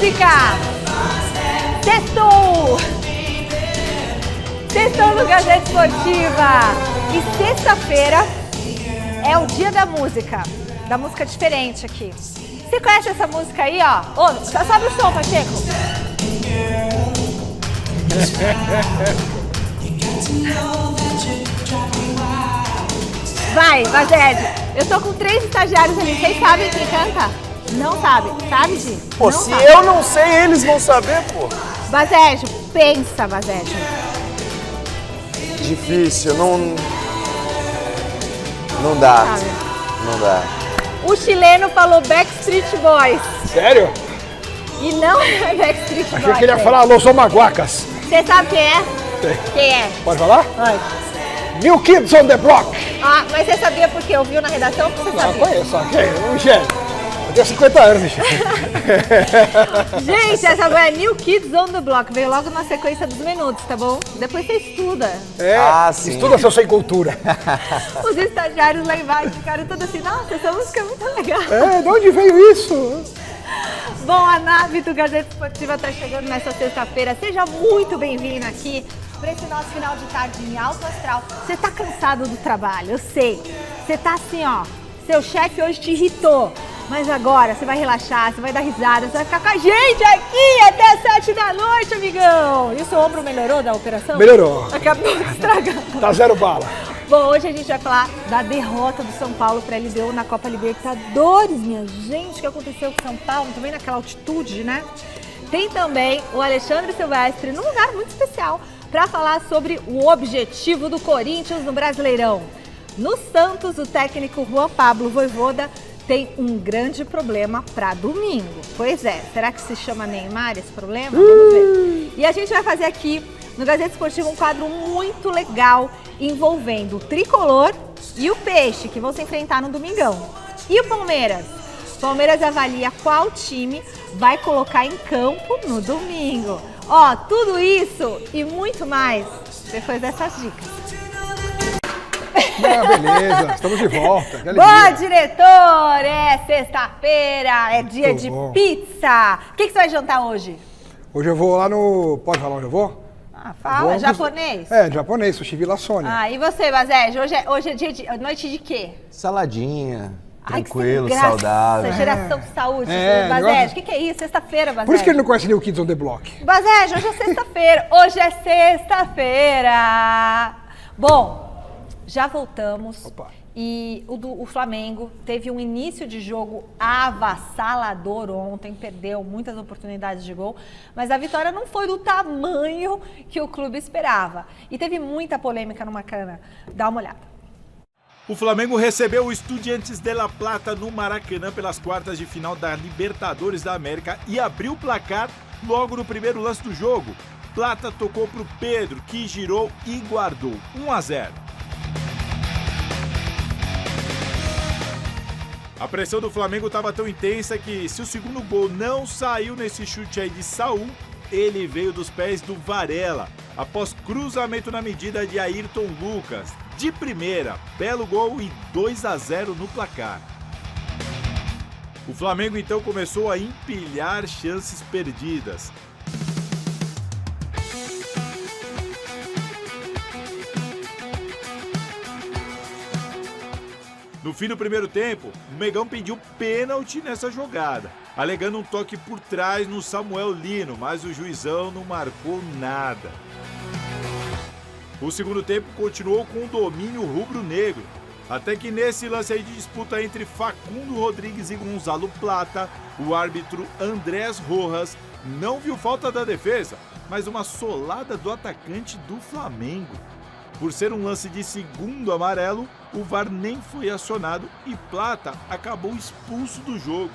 música! Sextou! Sextou no Gazeta Esportiva! E sexta-feira é o dia da música diferente aqui. Você conhece essa música aí, ó? Ô, só sobe o som, Pacheco. Vai, Bazed. Eu tô com 3 estagiários ali. Vocês sabem quem canta? Não sabe. Sabe, Gi? Pô, não se sabe. eu não sei, eles vão saber, pô. Bazed, pensa, Bazed. Difícil, não dá. Sabe? Não dá. O chileno falou Backstreet Boys. Sério? E não é Backstreet Boys. Achei que ele ia falar Los Omaguacas. Você sabe quem é? Sei. Quem é? Pode falar? Vai. New Kids on the Block. Ah, mas você sabia porque eu vi na redação? Porque você Não, sabia? conheço, ok. Michele, eu tenho 50 anos, Michele. Gente, essa agora é New Kids on the Block. Veio logo na sequência dos minutos, tá bom? Depois você estuda. É, sim. estuda seu sem cultura. Os estagiários lá embaixo ficaram todos assim, nossa, essa música é muito legal. É, de onde veio isso? Bom, a nave do Gazeta Esportiva está chegando nessa sexta-feira. Seja muito bem-vindo aqui para esse nosso final de tarde em alto astral. Você tá cansado do trabalho, eu sei. Você tá assim, ó, seu chefe hoje te irritou. Mas agora você vai relaxar, você vai dar risada, você vai ficar com a gente aqui até as 7 da noite, amigão. E o seu ombro melhorou da operação? Melhorou. Acabou de estragar. Tá 0 bala. Bom, hoje a gente vai falar da derrota do São Paulo para a LDU na Copa Libertadores, minha gente. O que aconteceu com o São Paulo? Também naquela altitude, né? Tem também o Alexandre Silvestre num lugar muito especial para falar sobre o objetivo do Corinthians no Brasileirão. No Santos, o técnico Juan Pablo Vojvoda tem um grande problema para domingo. Pois é, será que se chama Neymar esse problema? Vamos ver. E a gente vai fazer aqui no Gazeta Esportiva um quadro muito legal envolvendo o Tricolor e o Peixe, que vão se enfrentar no domingão. E o Palmeiras? O Palmeiras avalia qual time vai colocar em campo no domingo. Ó, tudo isso e muito mais depois dessas dicas. Beleza, estamos de volta. Boa, diretor! É sexta-feira, é dia Muito de bom. pizza. O que você vai jantar hoje? Hoje eu vou lá no... Pode falar onde eu vou? Ah, fala, japonês? É, japonês, Sushi Vila Sônia. Ah, e você, Bazed? Hoje é dia de noite de quê? Saladinha, Ai, que tranquilo, sem graça, saudável. Geração saúde, É, Bazed. negócio- O que é isso? Sexta-feira, Bazed. Por isso que ele não conhece New Kids on the Block. Bazed, hoje é sexta-feira. Hoje é sexta-feira. Bom, já voltamos. Opa. E o Flamengo teve um início de jogo avassalador ontem, perdeu muitas oportunidades de gol, mas a vitória não foi do tamanho que o clube esperava. E teve muita polêmica no Maracanã. Dá uma olhada. O Flamengo recebeu o Estudiantes de La Plata no Maracanã pelas quartas de final da Libertadores da América e abriu o placar logo no primeiro lance do jogo. Plata tocou para o Pedro, que girou e guardou 1-0. A pressão do Flamengo estava tão intensa que, se o segundo gol não saiu nesse chute aí de Saul, ele veio dos pés do Varela, após cruzamento na medida de Ayrton Lucas. De primeira, belo gol e 2-0 no placar. O Flamengo então começou a empilhar chances perdidas. No fim do primeiro tempo, o Megão pediu pênalti nessa jogada, alegando um toque por trás no Samuel Lino, mas o juizão não marcou nada. O segundo tempo continuou com o domínio rubro-negro, até que nesse lance aí de disputa entre Facundo Rodrigues e Gonzalo Plata, o árbitro Andrés Rojas não viu falta da defesa, mas uma solada do atacante do Flamengo. Por ser um lance de segundo amarelo, o VAR nem foi acionado e Plata acabou expulso do jogo.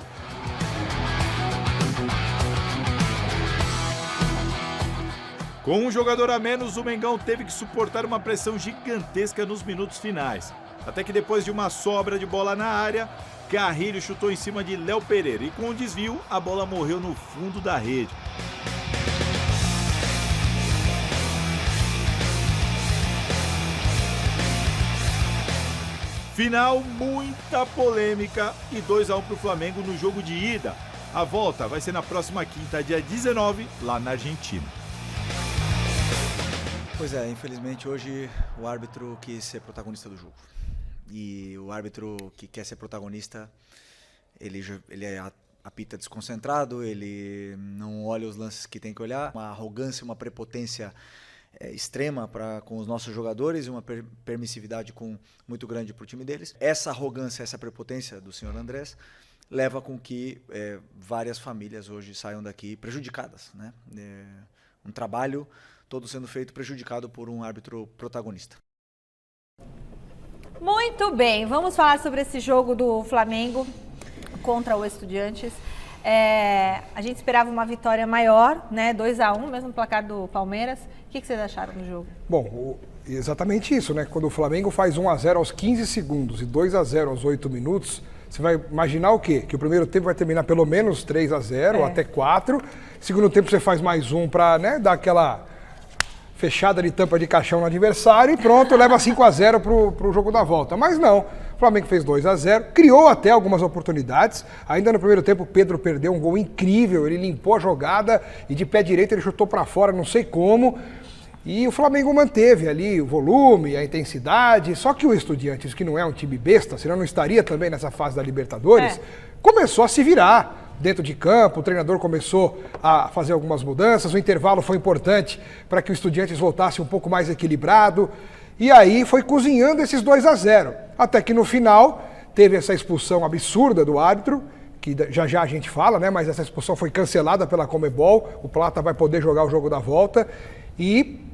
Com um jogador a menos, o Mengão teve que suportar uma pressão gigantesca nos minutos finais. Até que depois de uma sobra de bola na área, Carrilho chutou em cima de Léo Pereira e com um desvio, a bola morreu no fundo da rede. Final, muita polêmica e 2-1 para o Flamengo no jogo de ida. A volta vai ser na próxima quinta, dia 19, lá na Argentina. Pois é, infelizmente hoje o árbitro quis ser protagonista do jogo. E o árbitro que quer ser protagonista, ele apita desconcentrado, ele não olha os lances que tem que olhar. Uma arrogância, uma prepotência extrema com os nossos jogadores e uma permissividade muito grande para o time deles. Essa arrogância, essa prepotência do senhor Andrés leva com que várias famílias hoje saiam daqui prejudicadas, né? Um trabalho todo sendo feito prejudicado por um árbitro protagonista. Muito bem, vamos falar sobre esse jogo do Flamengo contra o Estudiantes. A gente esperava uma vitória maior, né? 2-1, mesmo placar do Palmeiras. O que vocês acharam do jogo? Bom, exatamente isso, né? Quando o Flamengo faz 1-0 aos 15 segundos e 2-0 aos 8 minutos, você vai imaginar o quê? Que o primeiro tempo vai terminar pelo menos 3-0 ou até 4. Segundo tempo você faz mais um para, né, dar aquela fechada de tampa de caixão no adversário e pronto, leva 5-0 pro jogo da volta. Mas não, o Flamengo fez 2-0, criou até algumas oportunidades. Ainda no primeiro tempo o Pedro perdeu um gol incrível, ele limpou a jogada e de pé direito ele chutou para fora, não sei como. E o Flamengo manteve ali o volume, a intensidade, só que o Estudiantes, que não é um time besta, senão não estaria também nessa fase da Libertadores, começou a se virar dentro de campo, o treinador começou a fazer algumas mudanças, o intervalo foi importante para que o Estudiantes voltasse um pouco mais equilibrado, e aí foi cozinhando esses 2-0, até que no final teve essa expulsão absurda do árbitro, que já já a gente fala, né? Mas essa expulsão foi cancelada pela Conmebol, o Plata vai poder jogar o jogo da volta, e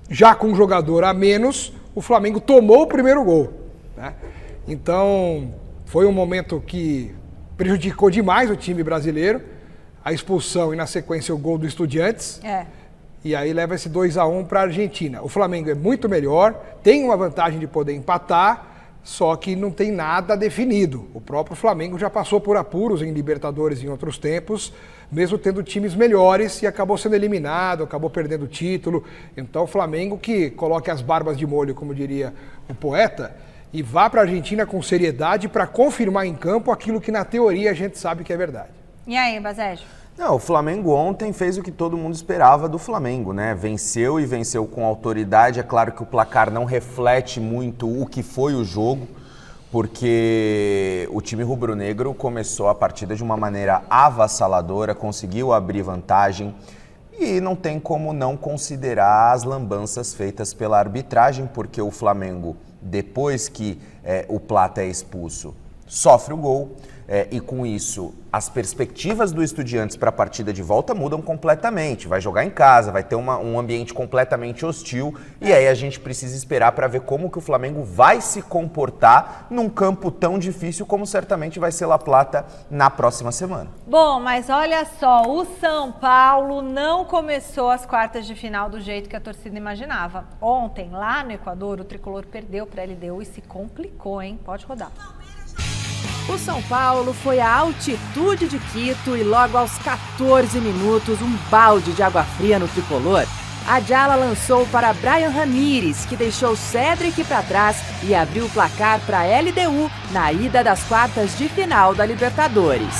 já com um jogador a menos, o Flamengo tomou o primeiro gol, né? Então, foi um momento que prejudicou demais o time brasileiro, a expulsão e na sequência o gol do Estudiantes. E aí leva esse 2-1 para a Argentina. O Flamengo é muito melhor, tem uma vantagem de poder empatar, só que não tem nada definido. O próprio Flamengo já passou por apuros em Libertadores em outros tempos, mesmo tendo times melhores, e acabou sendo eliminado, acabou perdendo o título. Então o Flamengo que coloque as barbas de molho, como diria o poeta, e vá para a Argentina com seriedade para confirmar em campo aquilo que na teoria a gente sabe que é verdade. E aí, Basejo? Não, o Flamengo ontem fez o que todo mundo esperava do Flamengo, né? Venceu e venceu com autoridade. É claro que o placar não reflete muito o que foi o jogo, porque o time rubro-negro começou a partida de uma maneira avassaladora, conseguiu abrir vantagem e não tem como não considerar as lambanças feitas pela arbitragem, porque o Flamengo, depois que o Plata é expulso, sofre o gol. E com isso, as perspectivas do Estudiantes para a partida de volta mudam completamente. Vai jogar em casa, vai ter um ambiente completamente hostil. E aí a gente precisa esperar para ver como que o Flamengo vai se comportar num campo tão difícil como certamente vai ser La Plata na próxima semana. Bom, mas olha só, o São Paulo não começou as quartas de final do jeito que a torcida imaginava. Ontem, lá no Equador, o tricolor perdeu para a LDU e se complicou, hein? Pode rodar. O São Paulo foi à altitude de Quito e logo aos 14 minutos, um balde de água fria no tricolor. A Diala lançou para Brian Ramírez, que deixou Cedric para trás e abriu o placar para a LDU na ida das quartas de final da Libertadores.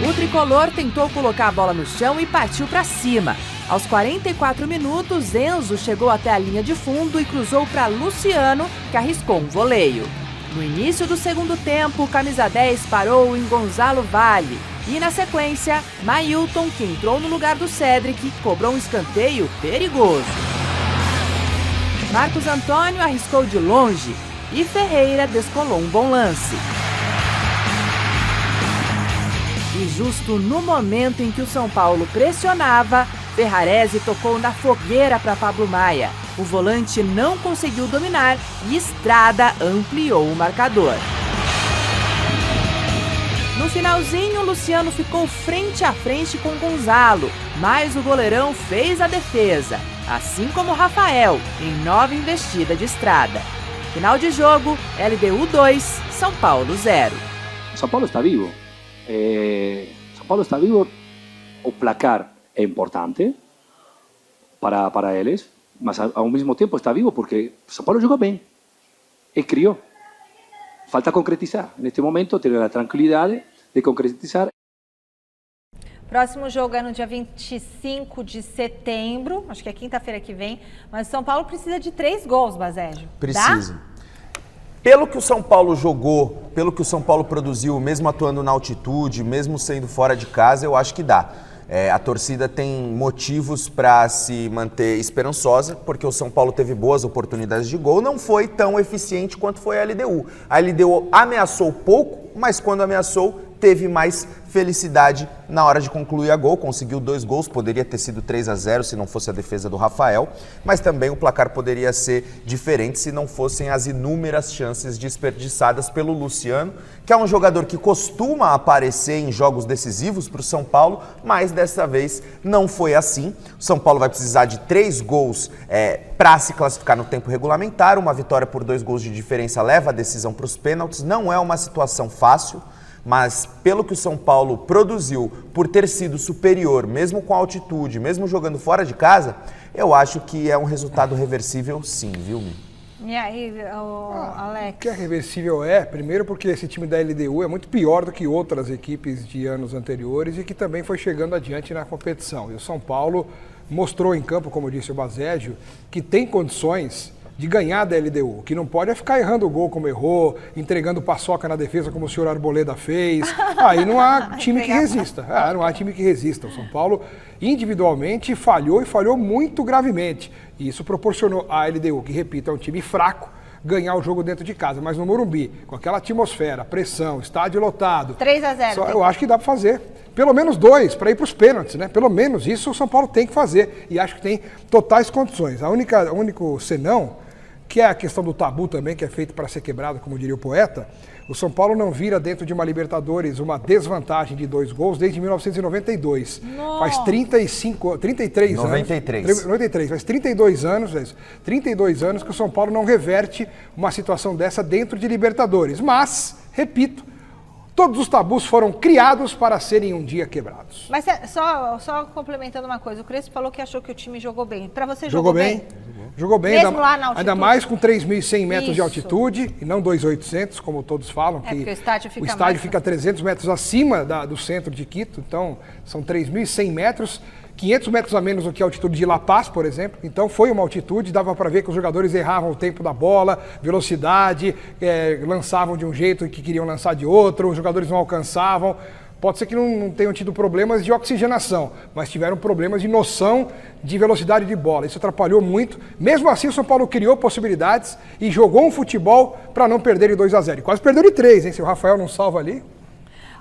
O tricolor tentou colocar a bola no chão e partiu para cima. Aos 44 minutos, Enzo chegou até a linha de fundo e cruzou para Luciano, que arriscou um voleio. No início do segundo tempo, o camisa 10 parou em Gonzalo Valle. E na sequência, Mailton, que entrou no lugar do Cedric, cobrou um escanteio perigoso. Marcos Antônio arriscou de longe e Ferreira descolou um bom lance. E justo no momento em que o São Paulo pressionava, Ferrarese tocou na fogueira para Pablo Maia. O volante não conseguiu dominar e Estrada ampliou o marcador. No finalzinho, o Luciano ficou frente a frente com Gonzalo, mas o goleirão fez a defesa, assim como Rafael, em nova investida de Estrada. Final de jogo, LDU 2, São Paulo 0. São Paulo está vivo. São Paulo está vivo. O placar é importante para eles, mas ao mesmo tempo está vivo porque São Paulo jogou bem e criou. Falta concretizar. Neste momento, ter a tranquilidade de concretizar. Próximo jogo é no dia 25 de setembro, acho que é quinta-feira que vem, mas o São Paulo precisa de 3 gols, Baseggio. Precisa. Pelo que o São Paulo jogou, pelo que o São Paulo produziu, mesmo atuando na altitude, mesmo sendo fora de casa, eu acho que dá. A torcida tem motivos para se manter esperançosa, porque o São Paulo teve boas oportunidades de gol, não foi tão eficiente quanto foi a LDU. A LDU ameaçou pouco, mas quando ameaçou, teve mais felicidade na hora de concluir a gol, conseguiu 2 gols, poderia ter sido 3-0 se não fosse a defesa do Rafael, mas também o placar poderia ser diferente se não fossem as inúmeras chances desperdiçadas pelo Luciano, que é um jogador que costuma aparecer em jogos decisivos para o São Paulo, mas dessa vez não foi assim. O São Paulo vai precisar de 3 gols para se classificar no tempo regulamentar, uma vitória por 2 gols de diferença leva a decisão para os pênaltis, não é uma situação fácil, mas pelo que o São Paulo produziu, por ter sido superior, mesmo com altitude, mesmo jogando fora de casa, eu acho que é um resultado reversível sim, viu, Mi? E aí, Alex? O que é reversível primeiro porque esse time da LDU é muito pior do que outras equipes de anos anteriores e que também foi chegando adiante na competição. E o São Paulo mostrou em campo, como disse o Baseggio, que tem condições de ganhar da LDU. O que não pode é ficar errando o gol como errou, entregando paçoca na defesa como o senhor Arboleda fez. Aí não há time que resista. Não há time que resista. O São Paulo individualmente falhou e falhou muito gravemente. E isso proporcionou à LDU, que, repito, é um time fraco, ganhar o jogo dentro de casa. Mas no Morumbi, com aquela atmosfera, pressão, estádio lotado... 3-0. Eu acho que dá para fazer. Pelo menos 2 para ir para os pênaltis, né? Pelo menos isso o São Paulo tem que fazer. E acho que tem totais condições. O único senão, que é a questão do tabu também, que é feito para ser quebrado, como diria o poeta, o São Paulo não vira dentro de uma Libertadores uma desvantagem de 2 gols desde 1992. Nossa. Faz 33 anos. 93. Faz 32 anos que o São Paulo não reverte uma situação dessa dentro de Libertadores. Mas, repito, todos os tabus foram criados para serem um dia quebrados. Mas só complementando uma coisa, o Crespo falou que achou que o time jogou bem. Para você jogou bem? Jogou bem, mesmo lá na altitude? Ainda mais com 3.100 metros de altitude e não 2.800, como todos falam. Porque o estádio fica o estádio fica 300 metros acima do centro de Quito, então são 3.100 metros, 500 metros a menos do que a altitude de La Paz, por exemplo. Então foi uma altitude, dava para ver que os jogadores erravam o tempo da bola, velocidade, lançavam de um jeito que queriam lançar de outro, os jogadores não alcançavam. Pode ser que não tenham tido problemas de oxigenação, mas tiveram problemas de noção de velocidade de bola. Isso atrapalhou muito. Mesmo assim, o São Paulo criou possibilidades e jogou um futebol para não perder de 2-0. E quase perdeu de 3, hein? Se o Rafael não salva ali.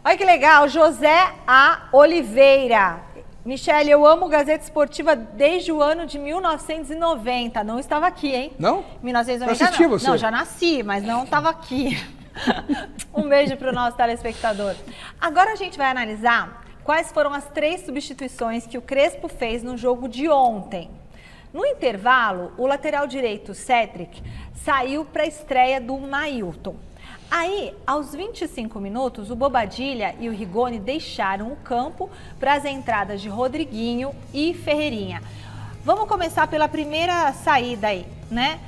Olha que legal, José A. Oliveira. Michele, eu amo Gazeta Esportiva desde o ano de 1990. Não estava aqui, hein? Não? 1990 eu assisti não. Você. Não, já nasci, mas não estava aqui. Um beijo para o nosso telespectador. Agora a gente vai analisar quais foram as 3 substituições que o Crespo fez no jogo de ontem. No intervalo, o lateral direito, Cedric, saiu para a estreia do Mailton. Aí, aos 25 minutos, o Bobadilla e o Rigoni deixaram o campo para as entradas de Rodriguinho e Ferreirinha. Vamos começar pela primeira saída aí, né?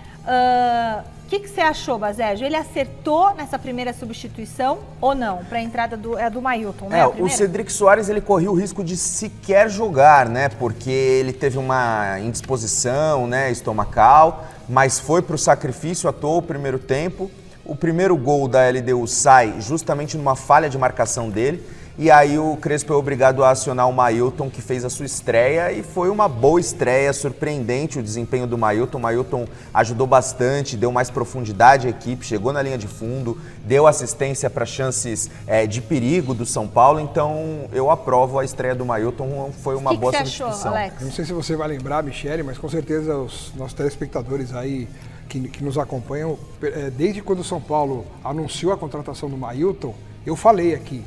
O que você achou, Baseggio? Ele acertou nessa primeira substituição ou não? Para a entrada do Mailton, né? O Cedric Soares, ele corria o risco de sequer jogar, né? Porque ele teve uma indisposição, né, estomacal, mas foi para o sacrifício, atuou o primeiro tempo. O primeiro gol da LDU sai justamente numa falha de marcação dele. E aí o Crespo é obrigado a acionar o Mailton, que fez a sua estreia, e foi uma boa estreia, surpreendente o desempenho do Mailton. O Mailton ajudou bastante, deu mais profundidade à equipe, chegou na linha de fundo, deu assistência para chances de perigo do São Paulo. Então eu aprovo a estreia do Mailton, foi uma boa substituição. Achou, Alex? Eu não sei se você vai lembrar, Michele, mas com certeza os nossos telespectadores aí que nos acompanham, desde quando o São Paulo anunciou a contratação do Mailton, eu falei aqui.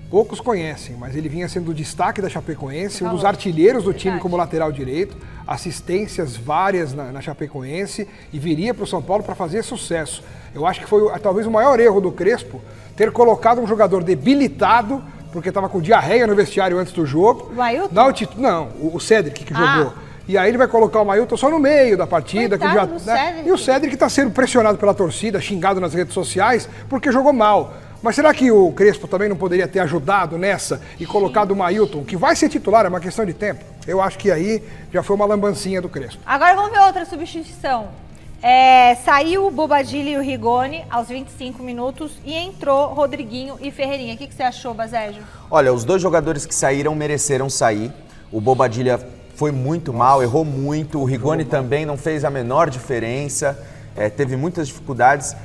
Poucos conhecem, mas ele vinha sendo o destaque da Chapecoense, um dos artilheiros do time como lateral direito, assistências várias na Chapecoense e viria para o São Paulo para fazer sucesso. Eu acho que foi talvez o maior erro do Crespo ter colocado um jogador debilitado, porque estava com diarreia no vestiário antes do jogo. O Ailton? Não, o Cedric que jogou. E aí ele vai colocar o Mailton só no meio da partida. Coitado do Cedric. E o Cedric está sendo pressionado pela torcida, xingado nas redes sociais, porque jogou mal. Mas será que o Crespo também não poderia ter ajudado nessa e colocado o Mailton, que vai ser titular, é uma questão de tempo? Eu acho que aí já foi uma lambancinha do Crespo. Agora vamos ver outra substituição. Saiu o Bobadilla e o Rigoni aos 25 minutos e entrou Rodriguinho e Ferreirinha. O que você achou, Basejo? Olha, os dois jogadores que saíram mereceram sair. O Bobadilla foi muito mal, errou muito. O Rigoni também não fez a menor diferença, teve muitas dificuldades.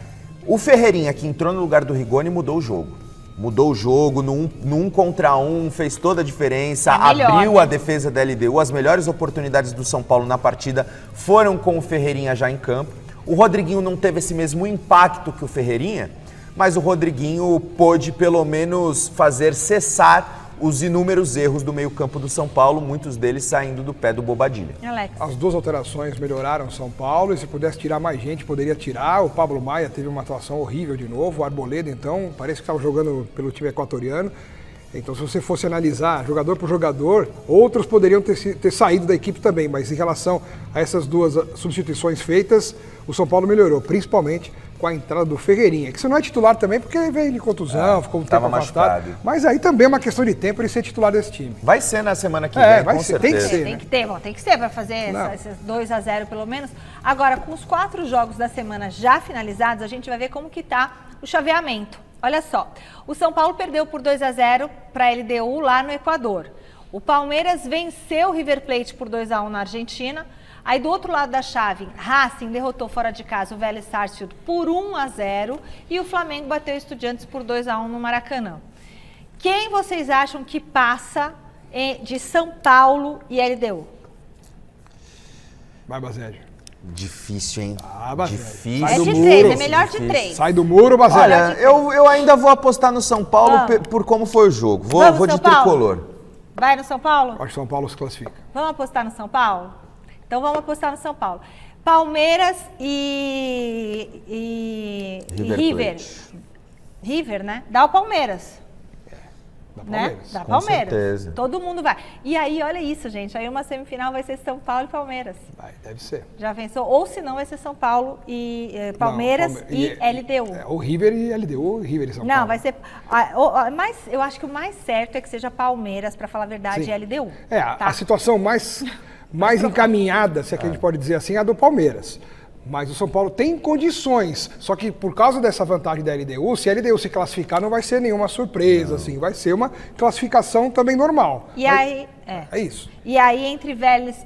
O Ferreirinha, que entrou no lugar do Rigoni, mudou o jogo. Mudou o jogo, no 1 contra 1, fez toda a diferença, abriu a defesa da LDU. As melhores oportunidades do São Paulo na partida foram com o Ferreirinha já em campo. O Rodriguinho não teve esse mesmo impacto que o Ferreirinha, mas o Rodriguinho pôde pelo menos fazer cessar os inúmeros erros do meio-campo do São Paulo, muitos deles saindo do pé do Bobadilla. Alex. As duas alterações melhoraram o São Paulo e se pudesse tirar mais gente, poderia tirar. O Pablo Maia teve uma atuação horrível de novo, o Arboleda, então, parece que estava jogando pelo time equatoriano. Então, se você fosse analisar jogador por jogador, outros poderiam ter saído da equipe também, mas em relação a essas duas substituições feitas, o São Paulo melhorou, principalmente com a entrada do Ferreirinha, que você não é titular também porque ele veio de contusão, ficou um tempo afastado. Mas aí também é uma questão de tempo ele ser titular desse time. Vai ser na semana que vem, vai com ser, certeza. Tem que ser para fazer esses 2-0 pelo menos. Agora, com os 4 jogos da semana já finalizados, a gente vai ver como que tá o chaveamento. Olha só, o São Paulo perdeu por 2-0 para a LDU lá no Equador. O Palmeiras venceu o River Plate por 2-1 na Argentina. Aí do outro lado da chave, Racing derrotou fora de casa o Vélez Sarsfield por 1-0 e o Flamengo bateu Estudiantes por 2-1 no Maracanã. Quem vocês acham que passa de São Paulo e LDU? Vai, Basejo. Difícil, hein? Basejo. Difícil. Sai do de muro. 3, é melhor de 3. Sai do muro, Basejo. Olha, eu ainda vou apostar no São Paulo por como foi o jogo. Vou de tricolor. Vai no São Paulo? Acho que São Paulo se classifica. Vamos apostar no São Paulo? Então vamos apostar no São Paulo. Palmeiras e River. River, né? Dá o Palmeiras. Dá né? Palmeiras. Dá Com Palmeiras. certeza. Todo mundo vai. E aí, olha isso, gente. Aí uma semifinal vai ser São Paulo e Palmeiras. Vai, deve ser. Já pensou? Ou se não, vai ser São Paulo e Palmeiras e LDU. O River e LDU, River e São Paulo. Não, vai ser. Mas eu acho que o mais certo é que seja Palmeiras, para falar a verdade, Sim. e LDU. A situação mais encaminhada, se é que a gente pode dizer assim, é a do Palmeiras. Mas o São Paulo tem condições, só que por causa dessa vantagem da LDU, se a LDU se classificar não vai ser nenhuma surpresa, assim, vai ser uma classificação também normal. E aí, é isso. E aí, entre Vélez,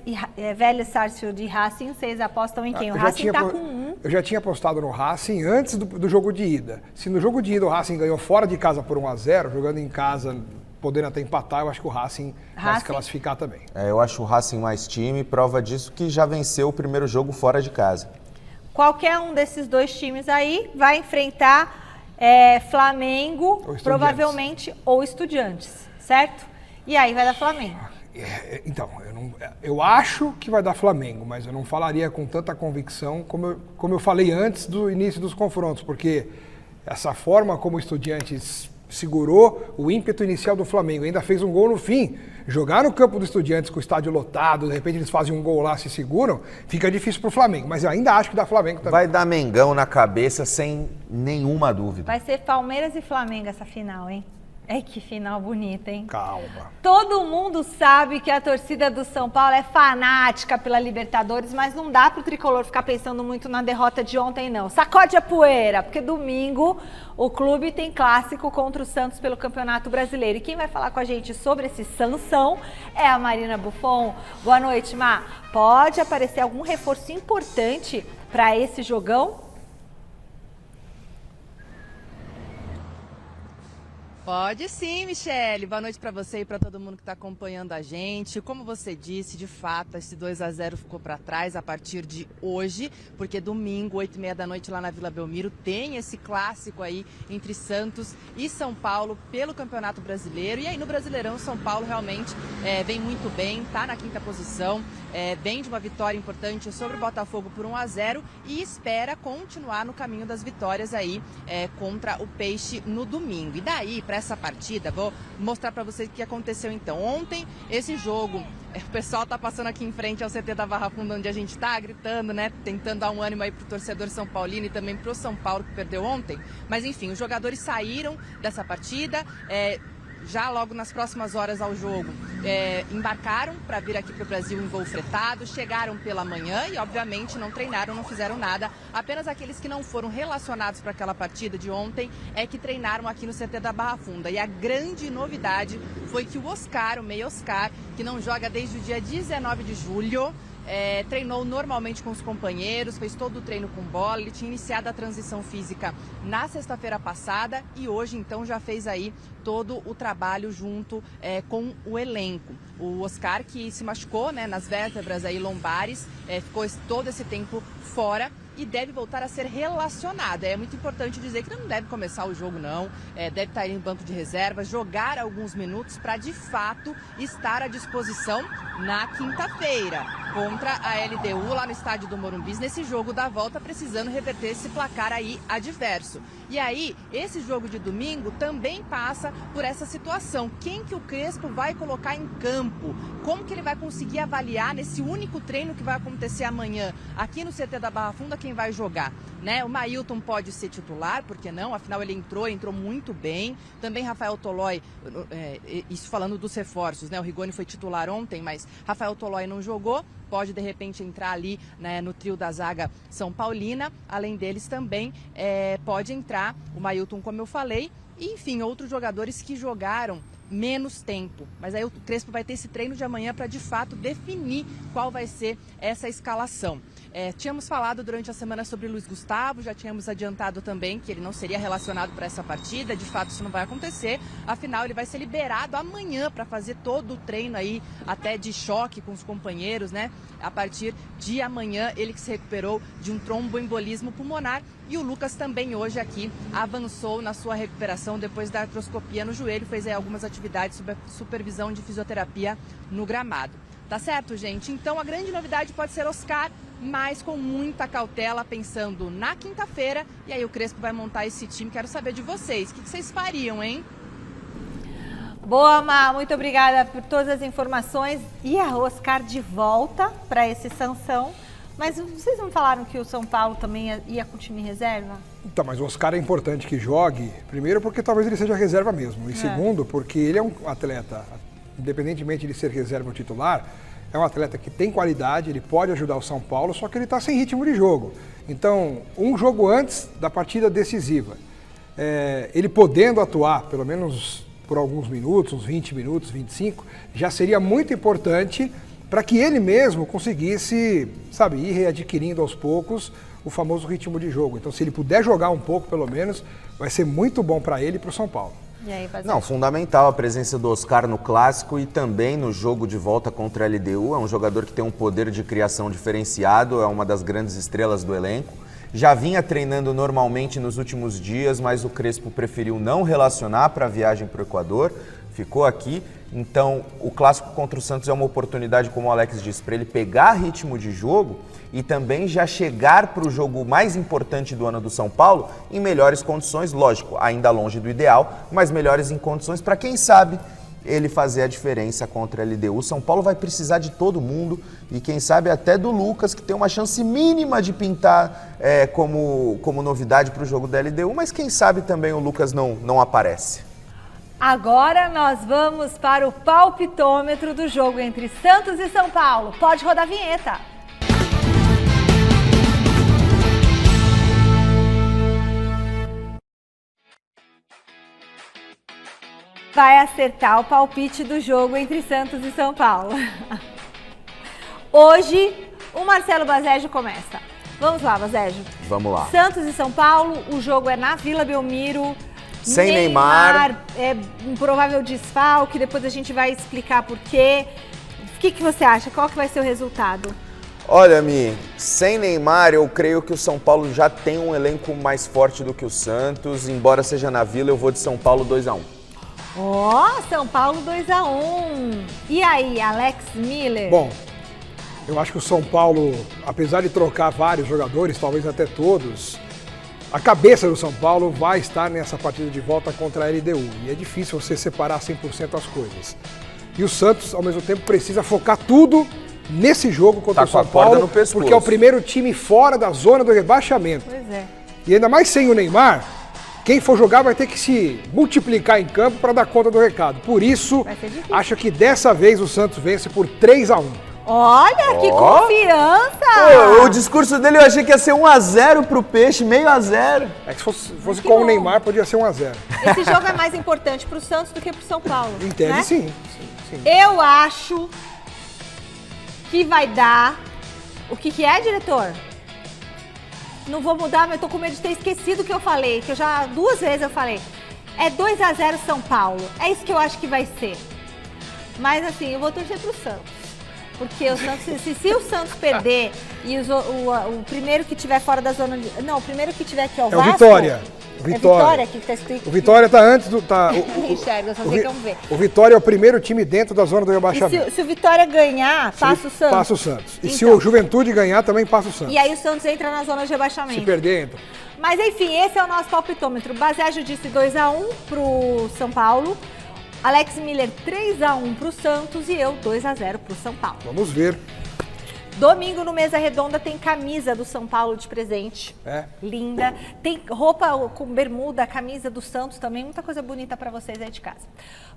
Sarsfield e Racing, vocês apostam em quem? O Racing tá com 1. Eu já tinha apostado no Racing antes do jogo de ida. Se no jogo de ida o Racing ganhou fora de casa por 1-0, jogando em casa, podendo até empatar, eu acho que o Racing vai se classificar também. Eu acho o Racing mais time, prova disso que já venceu o primeiro jogo fora de casa. Qualquer um desses dois times aí vai enfrentar Flamengo, provavelmente, ou Estudiantes, certo? E aí vai dar Flamengo. Então, eu acho que vai dar Flamengo, mas eu não falaria com tanta convicção como eu falei antes do início dos confrontos, porque essa forma como o Estudiantes segurou o ímpeto inicial do Flamengo, ainda fez um gol no fim. Jogar no campo do Estudiantes com o estádio lotado, de repente eles fazem um gol lá, se seguram, fica difícil pro Flamengo, mas eu ainda acho que dá Flamengo também. Vai dar Mengão na cabeça sem nenhuma dúvida. Vai ser Palmeiras e Flamengo essa final, hein? Que final bonita, hein? Calma. Todo mundo sabe que a torcida do São Paulo é fanática pela Libertadores, mas não dá pro tricolor ficar pensando muito na derrota de ontem, não. Sacode a poeira, porque domingo o clube tem clássico contra o Santos pelo Campeonato Brasileiro. E quem vai falar com a gente sobre esse Sansão é a Marina Buffon. Boa noite, Má. Pode aparecer algum reforço importante para esse jogão? Pode sim, Michele. Boa noite para você e para todo mundo que está acompanhando a gente. Como você disse, de fato, esse 2-0 ficou para trás a partir de hoje, porque domingo, 8h30 da noite, lá na Vila Belmiro, tem esse clássico aí entre Santos e São Paulo pelo Campeonato Brasileiro. E aí no Brasileirão, São Paulo realmente vem muito bem, está na 5ª posição, vem de uma vitória importante sobre o Botafogo por 1-0 e espera continuar no caminho das vitórias aí contra o Peixe no domingo. E daí, para para essa partida, vou mostrar para vocês o que aconteceu então. Ontem, esse jogo, o pessoal tá passando aqui em frente ao CT da Barra Funda, onde a gente tá, gritando, né, tentando dar um ânimo aí pro torcedor São Paulino e também pro São Paulo, que perdeu ontem. Mas enfim, os jogadores saíram dessa partida, já logo nas próximas horas ao jogo, embarcaram para vir aqui para o Brasil em voo fretado, chegaram pela manhã e obviamente não treinaram, não fizeram nada. Apenas aqueles que não foram relacionados para aquela partida de ontem é que treinaram aqui no CT da Barra Funda. E a grande novidade foi que o Oscar, o meia Oscar, que não joga desde o dia 19 de julho, treinou normalmente com os companheiros, fez todo o treino com bola. Ele tinha iniciado a transição física na sexta-feira passada e hoje então já fez aí todo o trabalho junto com o elenco. O Oscar, que se machucou, né, nas vértebras aí lombares, ficou todo esse tempo fora e deve voltar a ser relacionado. É muito importante dizer que não deve começar o jogo, não. Deve estar aí em banco de reservas, jogar alguns minutos para, de fato, estar à disposição na quinta-feira contra a LDU lá no estádio do Morumbi, nesse jogo da volta, precisando reverter esse placar aí adverso. E aí, esse jogo de domingo também passa por essa situação. Quem que o Crespo vai colocar em campo? Como que ele vai conseguir avaliar nesse único treino que vai acontecer amanhã aqui no CT da Barra Funda quem vai jogar, né? O Mailton pode ser titular, por que não? Afinal ele entrou muito bem. Também Rafael Tolói, isso falando dos reforços, né? O Rigoni foi titular ontem, mas Rafael Tolói não jogou. Pode, de repente, entrar ali, né, no trio da zaga São Paulina. Além deles também pode entrar o Mailton, como eu falei, e, enfim, outros jogadores que jogaram menos tempo. Mas aí o Crespo vai ter esse treino de amanhã para, de fato, definir qual vai ser essa escalação. Tínhamos falado durante a semana sobre Luiz Gustavo, já tínhamos adiantado também que ele não seria relacionado para essa partida. De fato, isso não vai acontecer. Afinal, ele vai ser liberado amanhã para fazer todo o treino aí, até de choque com os companheiros, né? A partir de amanhã, ele que se recuperou de um tromboembolismo pulmonar. E o Lucas também hoje aqui avançou na sua recuperação depois da artroscopia no joelho, fez aí algumas atividades sob a supervisão de fisioterapia no gramado. Tá certo, gente? Então a grande novidade pode ser Oscar, mas com muita cautela, pensando na quinta-feira. E aí o Crespo vai montar esse time. Quero saber de vocês. O que vocês fariam, hein? Boa, Má. Muito obrigada por todas as informações. E a Oscar de volta para esse Sansão. Mas vocês não falaram que o São Paulo também ia com o time reserva? Então, mas o Oscar é importante que jogue, primeiro porque talvez ele seja reserva mesmo, e segundo porque ele é um atleta, independentemente de ser reserva ou titular, é um atleta que tem qualidade, ele pode ajudar o São Paulo, só que ele está sem ritmo de jogo. Então, um jogo antes da partida decisiva, ele podendo atuar, pelo menos por alguns minutos, uns 20 minutos, 25, já seria muito importante para que ele mesmo conseguisse, sabe, ir readquirindo aos poucos o famoso ritmo de jogo. Então, se ele puder jogar um pouco, pelo menos, vai ser muito bom para ele e para o São Paulo. E aí, não, fundamental a presença do Oscar no Clássico e também no jogo de volta contra a LDU. É um jogador que tem um poder de criação diferenciado, é uma das grandes estrelas do elenco. Já vinha treinando normalmente nos últimos dias, mas o Crespo preferiu não relacionar para a viagem para o Equador, ficou aqui. Então, o Clássico contra o Santos é uma oportunidade, como o Alex disse, para ele pegar ritmo de jogo e também já chegar para o jogo mais importante do ano do São Paulo em melhores condições, lógico, ainda longe do ideal, mas melhores em condições para, quem sabe, ele fazer a diferença contra a LDU. O São Paulo vai precisar de todo mundo e, quem sabe, até do Lucas, que tem uma chance mínima de pintar como novidade para o jogo da LDU, mas quem sabe também o Lucas não aparece. Agora nós vamos para o palpitômetro do jogo entre Santos e São Paulo. Pode rodar a vinheta. Vai acertar o palpite do jogo entre Santos e São Paulo. Hoje, o Marcelo Bazejo começa. Vamos lá, Bazejo. Vamos lá. Santos e São Paulo, o jogo é na Vila Belmiro. Sem Neymar. É um provável desfalque, depois a gente vai explicar por quê. O que você acha? Qual que vai ser o resultado? Olha, Mi, sem Neymar, eu creio que o São Paulo já tem um elenco mais forte do que o Santos. Embora seja na Vila, eu vou de São Paulo 2-1. São Paulo 2-1. E aí, Alex Miller? Bom, eu acho que o São Paulo, apesar de trocar vários jogadores, talvez até todos, a cabeça do São Paulo vai estar nessa partida de volta contra a LDU. E é difícil você separar 100% as coisas. E o Santos, ao mesmo tempo, precisa focar tudo nesse jogo contra o São Paulo, porque é o primeiro time fora da zona do rebaixamento. Pois é. E ainda mais sem o Neymar, quem for jogar vai ter que se multiplicar em campo para dar conta do recado. Por isso, acho que dessa vez o Santos vence por 3-1. Olha, que confiança! Pô, o discurso dele eu achei que ia ser 1-0 pro Peixe, meio a 0. É que se fosse com o Neymar, podia ser 1-0. Esse jogo é mais importante pro Santos do que pro São Paulo. Entende, né? sim. Eu acho que vai dar... O que é, diretor? Não vou mudar, mas eu tô com medo de ter esquecido o que eu falei, que eu já 2 vezes eu falei. É 2-0 São Paulo. É isso que eu acho que vai ser. Mas assim, eu vou torcer pro Santos. Porque o Santos, se o Santos perder e o primeiro que tiver fora da zona de... Não, o primeiro que tiver aqui é o Vasco. É o Vitória. É Vitória aqui que tá escrito. O Vitória tá antes do... Não enxerga, só sei como ver. O Vitória é o primeiro time dentro da zona do rebaixamento. Se o Vitória ganhar, passa o Santos. Passa o Santos. E se o Juventude ganhar, também passa o Santos. E aí o Santos entra na zona de rebaixamento. Se perder, entra. Mas enfim, esse é o nosso palpitômetro. Basejo disse 2-1 pro São Paulo. Alex Miller 3-1 pro Santos e eu 2-0 pro São Paulo. Vamos ver. Domingo no Mesa Redonda tem camisa do São Paulo de presente. Linda. Tem roupa com bermuda, camisa do Santos também. Muita coisa bonita para vocês aí de casa.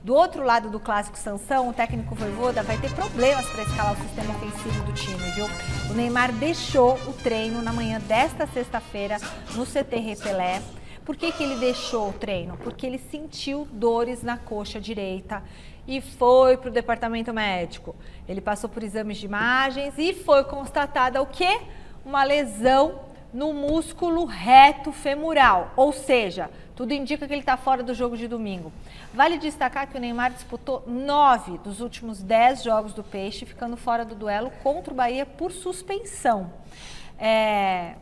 Do outro lado do clássico Sansão, o técnico Vojvoda vai ter problemas para escalar o sistema ofensivo do time, viu? O Neymar deixou o treino na manhã desta sexta-feira no CT Repelé. Por que ele deixou o treino? Porque ele sentiu dores na coxa direita e foi para o departamento médico. Ele passou por exames de imagens e foi constatada o quê? Uma lesão no músculo reto femoral. Ou seja, tudo indica que ele está fora do jogo de domingo. Vale destacar que o Neymar disputou 9 dos últimos 10 jogos do Peixe, ficando fora do duelo contra o Bahia por suspensão. É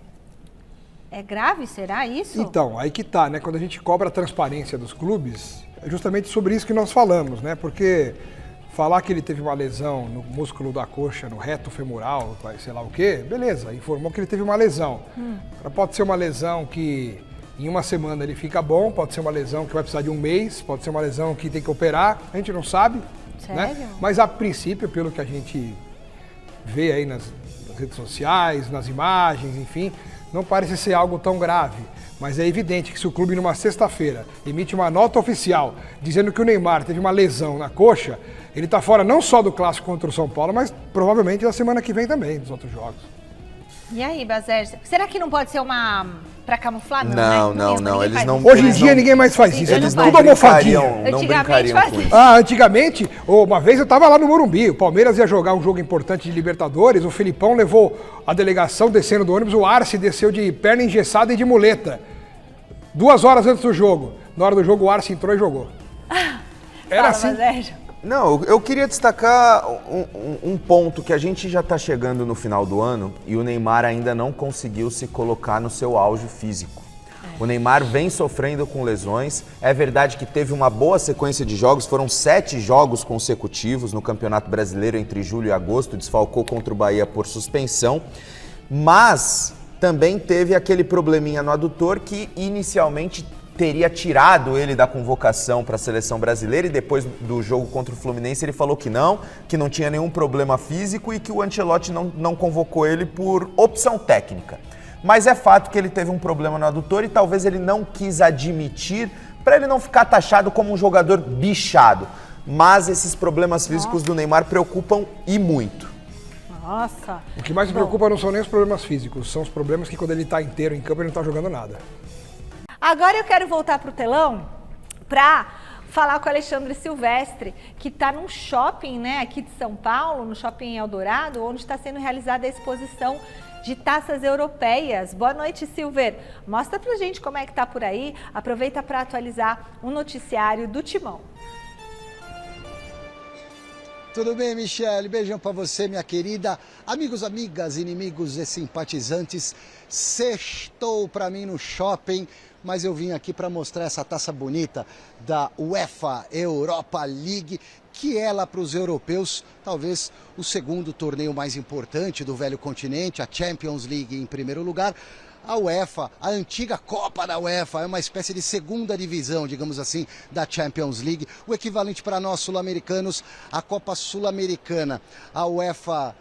grave, será isso? Então, aí que tá, né? Quando a gente cobra a transparência dos clubes, é justamente sobre isso que nós falamos, né? Porque falar que ele teve uma lesão no músculo da coxa, no reto femoral, sei lá o quê, beleza, informou que ele teve uma lesão. Pode ser uma lesão que em uma semana ele fica bom, pode ser uma lesão que vai precisar de um mês, pode ser uma lesão que tem que operar, a gente não sabe. Sério? Né? Mas a princípio, pelo que a gente vê aí nas redes sociais, nas imagens, enfim, não parece ser algo tão grave, mas é evidente que se o clube numa sexta-feira emite uma nota oficial dizendo que o Neymar teve uma lesão na coxa, ele está fora não só do clássico contra o São Paulo, mas provavelmente da semana que vem também, dos outros jogos. E aí, Bazer, será que não pode ser uma... pra camuflar? Não, eles não... Hoje em dia ninguém mais faz isso, Eles tudo não almofadinha. brincariam com isso. Antigamente, uma vez eu estava lá no Morumbi, o Palmeiras ia jogar um jogo importante de Libertadores, o Felipão levou a delegação descendo do ônibus, o Arce desceu de perna engessada e de muleta. 2 horas antes do jogo. Na hora do jogo, o Arce entrou e jogou. Era assim. Não, eu queria destacar um ponto que a gente já está chegando no final do ano e o Neymar ainda não conseguiu se colocar no seu auge físico. O Neymar vem sofrendo com lesões, é verdade que teve uma boa sequência de jogos, foram 7 jogos consecutivos no Campeonato Brasileiro entre julho e agosto, desfalcou contra o Bahia por suspensão, mas também teve aquele probleminha no adutor que inicialmente teria tirado ele da convocação para a seleção brasileira e depois do jogo contra o Fluminense ele falou que não tinha nenhum problema físico e que o Ancelotti não convocou ele por opção técnica. Mas é fato que ele teve um problema no adutor e talvez ele não quis admitir para ele não ficar taxado como um jogador bichado. Mas esses problemas físicos do Neymar preocupam e muito. Nossa. O que mais me preocupa não são nem os problemas físicos, são os problemas que quando ele está inteiro em campo ele não está jogando nada. Agora eu quero voltar para o telão para falar com o Alexandre Silvestre, que está num shopping, né, aqui de São Paulo, no Shopping Eldorado, onde está sendo realizada a exposição de taças europeias. Boa noite, Silver. Mostra pra gente como é que tá por aí. Aproveita para atualizar o noticiário do Timão. Tudo bem, Michele? Beijão para você, minha querida. Amigos, amigas, inimigos e simpatizantes, sextou para mim no shopping, mas eu vim aqui para mostrar essa taça bonita da UEFA Europa League, que é lá para os europeus, talvez o segundo torneio mais importante do velho continente, a Champions League em primeiro lugar. a UEFA, a antiga Copa da UEFA, é uma espécie de segunda divisão, digamos assim, da Champions League, o equivalente para nós sul-americanos, a Copa Sul-Americana. A UEFA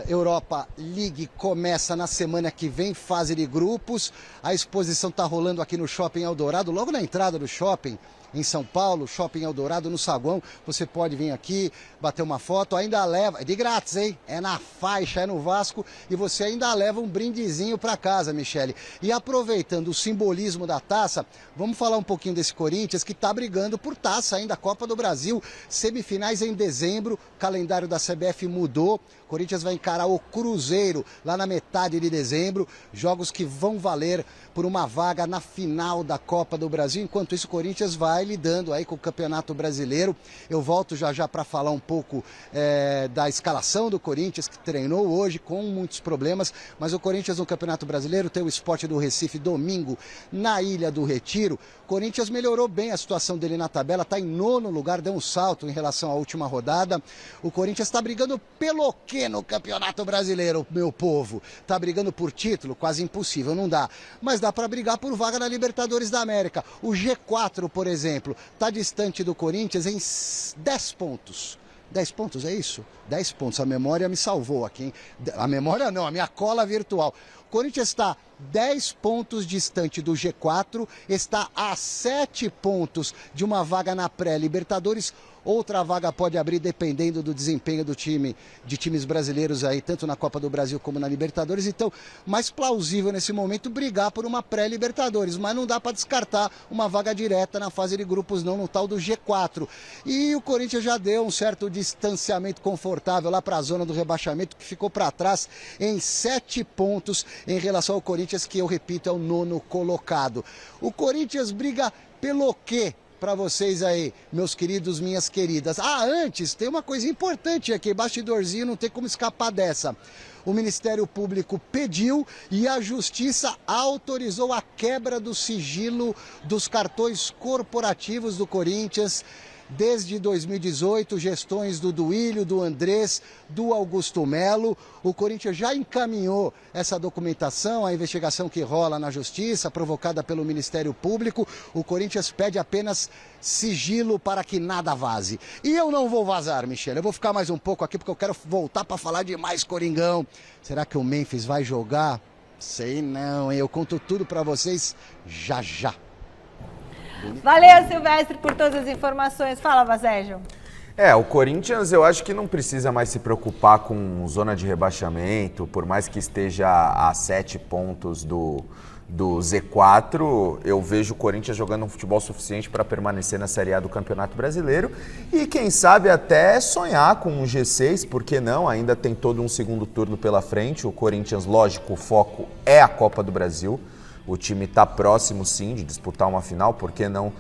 Europa League começa na semana que vem, fase de grupos. A exposição está rolando aqui no Shopping Eldorado, logo na entrada do shopping, em São Paulo, Shopping Eldorado, no saguão. Você pode vir aqui, bater uma foto, ainda leva, é de grátis, hein? É na faixa, é no Vasco, e você ainda leva um brindezinho para casa, Michele. E aproveitando o simbolismo da taça, vamos falar um pouquinho desse Corinthians, que está brigando por taça ainda, Copa do Brasil, semifinais em dezembro, o calendário da CBF mudou, o Corinthians vai encarar o Cruzeiro lá na metade de dezembro, jogos que vão valer por uma vaga na final da Copa do Brasil. Enquanto isso, o Corinthians vai lidando aí com o Campeonato Brasileiro. Eu volto já para falar um pouco da escalação do Corinthians, que treinou hoje com muitos problemas, mas o Corinthians no Campeonato Brasileiro tem o Sport do Recife domingo na Ilha do Retiro. O Corinthians melhorou bem a situação dele na tabela, está em 9º lugar, deu um salto em relação à última rodada. O Corinthians está brigando pelo quê no Campeonato Brasileiro, meu povo? Está brigando por título? Quase impossível, não dá. Mas dá para brigar por vaga na Libertadores da América. O G4, por exemplo, está distante do Corinthians em 10 pontos. 10 pontos, é isso? 10 pontos, a memória me salvou aqui, hein? A memória não, a minha cola virtual. O Corinthians está 10 pontos distante do G4, está a 7 pontos de uma vaga na pré-Libertadores. Outra vaga pode abrir dependendo do desempenho do time, de times brasileiros aí, tanto na Copa do Brasil como na Libertadores. Então, mais plausível nesse momento brigar por uma pré-Libertadores, mas não dá para descartar uma vaga direta na fase de grupos não, no tal do G4. E o Corinthians já deu um certo distanciamento confortável lá para a zona do rebaixamento, que ficou para trás em 7 pontos em relação ao Corinthians, que eu repito é o 9º colocado. O Corinthians briga pelo quê? Para vocês aí, meus queridos, minhas queridas. Antes, tem uma coisa importante aqui, bastidorzinho, não tem como escapar dessa. O Ministério Público pediu e a Justiça autorizou a quebra do sigilo dos cartões corporativos do Corinthians. Desde 2018, gestões do Duílio, do Andrés, do Augusto Melo. O Corinthians já encaminhou essa documentação, a investigação que rola na Justiça, provocada pelo Ministério Público. O Corinthians pede apenas sigilo para que nada vaze. E eu não vou vazar, Michele. Eu vou ficar mais um pouco aqui porque eu quero voltar para falar de mais Coringão. Será que o Memphis vai jogar? Sei não, hein? Eu conto tudo para vocês já já. Valeu, Silvestre, por todas as informações. Fala, Vazégio. O Corinthians eu acho que não precisa mais se preocupar com zona de rebaixamento, por mais que esteja a 7 pontos do Z4, eu vejo o Corinthians jogando um futebol suficiente para permanecer na Série A do Campeonato Brasileiro e quem sabe até sonhar com um G6, por que não? Ainda tem todo um segundo turno pela frente. O Corinthians, lógico, o foco é a Copa do Brasil. O time está próximo, sim, de disputar uma final, por que não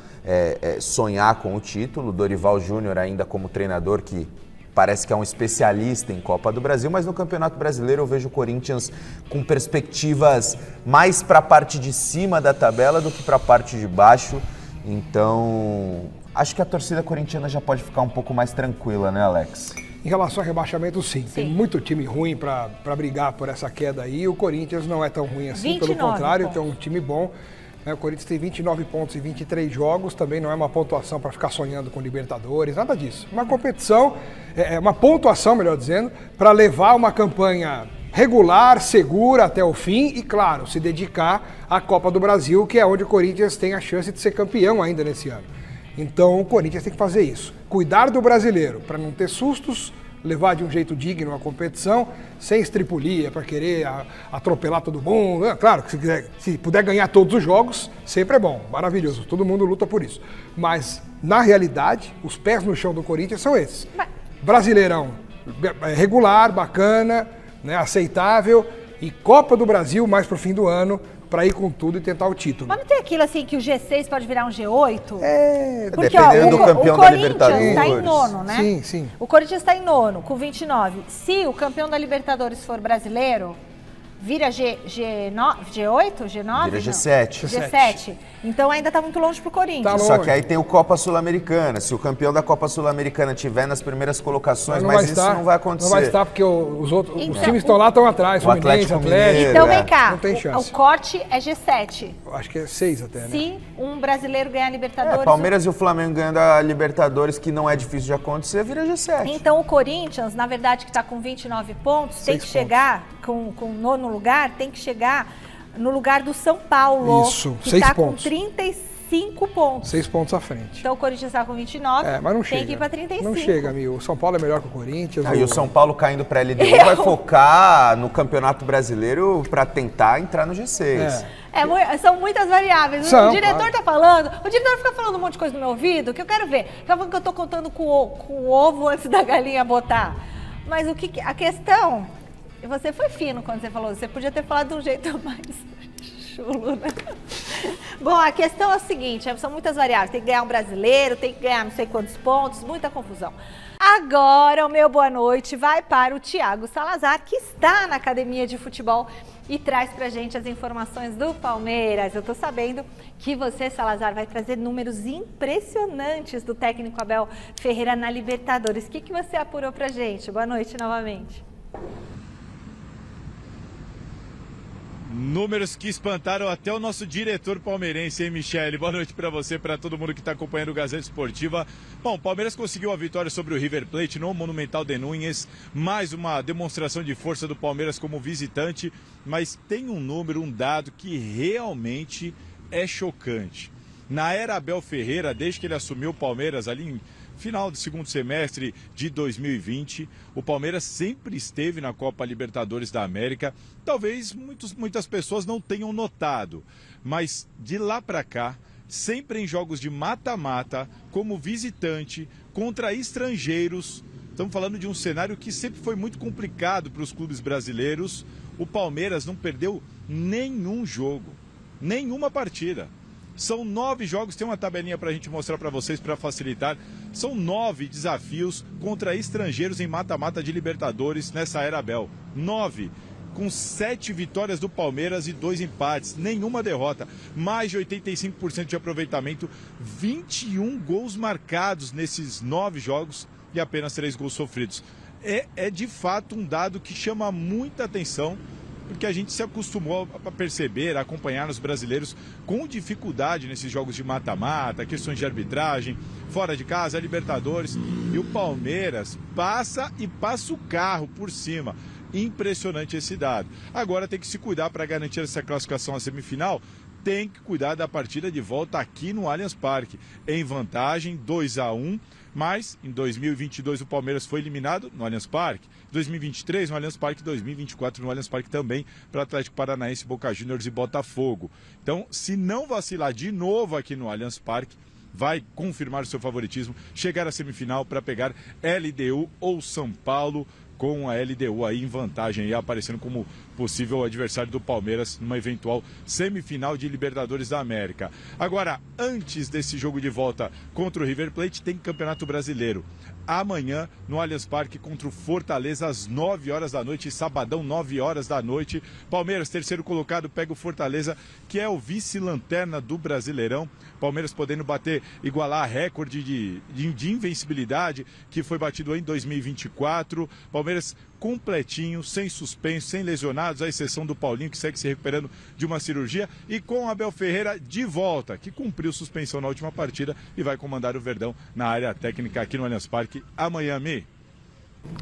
sonhar com o título? Dorival Júnior ainda como treinador, que parece que é um especialista em Copa do Brasil, mas no Campeonato Brasileiro eu vejo o Corinthians com perspectivas mais para a parte de cima da tabela do que para a parte de baixo. Então, acho que a torcida corintiana já pode ficar um pouco mais tranquila, né, Alex? Em relação ao rebaixamento, sim. Tem muito time ruim para brigar por essa queda aí. O Corinthians não é tão ruim assim, pelo contrário, tem um time bom. O Corinthians tem 29 pontos em 23 jogos, também não é uma pontuação para ficar sonhando com Libertadores, nada disso. Uma competição, uma pontuação, melhor dizendo, para levar uma campanha regular, segura até o fim e, claro, se dedicar à Copa do Brasil, que é onde o Corinthians tem a chance de ser campeão ainda nesse ano. Então o Corinthians tem que fazer isso, cuidar do brasileiro para não ter sustos, levar de um jeito digno a competição, sem estripulia para querer atropelar todo mundo. Claro que se puder ganhar todos os jogos, sempre é bom, maravilhoso, todo mundo luta por isso. Mas na realidade, os pés no chão do Corinthians são esses. Brasileirão regular, bacana, né, aceitável, e Copa do Brasil mais pro fim do ano, para ir com tudo e tentar o título. Mas não tem aquilo assim que o G6 pode virar um G8? Porque, dependendo do campeão da Libertadores. O Corinthians está em 9º, né? Sim, sim. O Corinthians está em 9º, com 29. Se o campeão da Libertadores for brasileiro, vira G8, G9? Vira Não. G7. G7. Então ainda tá muito longe pro Corinthians. Tá Só longe. que aí tem o Copa Sul-Americana. Se o campeão da Copa Sul-Americana tiver nas primeiras colocações, mas isso não vai acontecer. Não vai estar porque os Então, times que estão lá estão atrás. o Fluminense, Atlético Mineiro, Então vem cá, Não tem chance. o corte é G7. Acho que é 6 até, né? Se um brasileiro ganhar a Libertadores... Palmeiras e o Flamengo ganhando a Libertadores, que não é difícil de acontecer, vira G7. Então o Corinthians, na verdade, que está com 29 pontos, tem que chegar com o nono lugar, tem que chegar no lugar do São Paulo. Isso, que 6 está pontos. com 35 pontos. 6 pontos à frente. Então o Corinthians está com 29, Mas não tem chega. que ir para 35. Não chega, amigo. O São Paulo é melhor que o Corinthians. Aí o São Paulo caindo para a LDU vai focar no Campeonato Brasileiro para tentar entrar no G6. São muitas variáveis. O diretor tá falando, o diretor fica falando um monte de coisa no meu ouvido que eu quero ver. Fica falando que eu tô contando com o ovo antes da galinha botar. Mas a questão, você foi fino quando você falou, você podia ter falado de um jeito mais chulo, né? Bom, a questão é o seguinte, são muitas variáveis, tem que ganhar um brasileiro, tem que ganhar não sei quantos pontos, muita confusão. Agora o meu boa noite vai para o Thiago Salazar, que está na academia de futebol e traz pra gente as informações do Palmeiras. Eu tô sabendo que você, Salazar, vai trazer números impressionantes do técnico Abel Ferreira na Libertadores. O que você apurou pra gente? Boa noite novamente. Números que espantaram até o nosso diretor palmeirense, hein, Michele? Boa noite para você, para todo mundo que está acompanhando o Gazeta Esportiva. Bom, o Palmeiras conseguiu a vitória sobre o River Plate no Monumental de Núñez. Mais uma demonstração de força do Palmeiras como visitante. Mas tem um número, um dado que realmente é chocante. Na era Abel Ferreira, desde que ele assumiu o Palmeiras ali em final do segundo semestre de 2020, o Palmeiras sempre esteve na Copa Libertadores da América. Talvez muitas pessoas não tenham notado, mas de lá para cá, sempre em jogos de mata-mata, como visitante, contra estrangeiros. Estamos falando de um cenário que sempre foi muito complicado para os clubes brasileiros. O Palmeiras não perdeu nenhum jogo, nenhuma partida. São 9 jogos, tem uma tabelinha para a gente mostrar para vocês para facilitar. São 9 desafios contra estrangeiros em mata-mata de Libertadores nessa era Abel. 9, com 7 vitórias do Palmeiras e 2 empates, nenhuma derrota. Mais de 85% de aproveitamento, 21 gols marcados nesses 9 jogos e apenas 3 gols sofridos. É de fato um dado que chama muita atenção, porque a gente se acostumou a perceber, a acompanhar os brasileiros com dificuldade nesses jogos de mata-mata, questões de arbitragem, fora de casa, Libertadores. E o Palmeiras passa o carro por cima. Impressionante esse dado. Agora tem que se cuidar para garantir essa classificação à semifinal. Tem que cuidar da partida de volta aqui no Allianz Parque. Em vantagem, 2-1. Mas em 2022 o Palmeiras foi eliminado no Allianz Parque, 2023 no Allianz Parque, 2024 no Allianz Parque também para Atlético Paranaense, Boca Juniors e Botafogo. Então, se não vacilar de novo aqui no Allianz Parque, vai confirmar o seu favoritismo, chegar à semifinal para pegar LDU ou São Paulo, com a LDU aí em vantagem, aí aparecendo como possível adversário do Palmeiras numa eventual semifinal de Libertadores da América. Agora, antes desse jogo de volta contra o River Plate, tem Campeonato Brasileiro. Amanhã, no Allianz Parque, contra o Fortaleza, às 9 horas da noite, sabadão, 9 horas da noite. Palmeiras, terceiro colocado, pega o Fortaleza, que é o vice-lanterna do Brasileirão. Palmeiras podendo igualar recorde de invencibilidade, que foi batido em 2024. Palmeiras completinho, sem suspenso, sem lesionados, à exceção do Paulinho, que segue se recuperando de uma cirurgia, e com o Abel Ferreira de volta, que cumpriu suspensão na última partida e vai comandar o Verdão na área técnica aqui no Allianz Parque amanhã, Mi.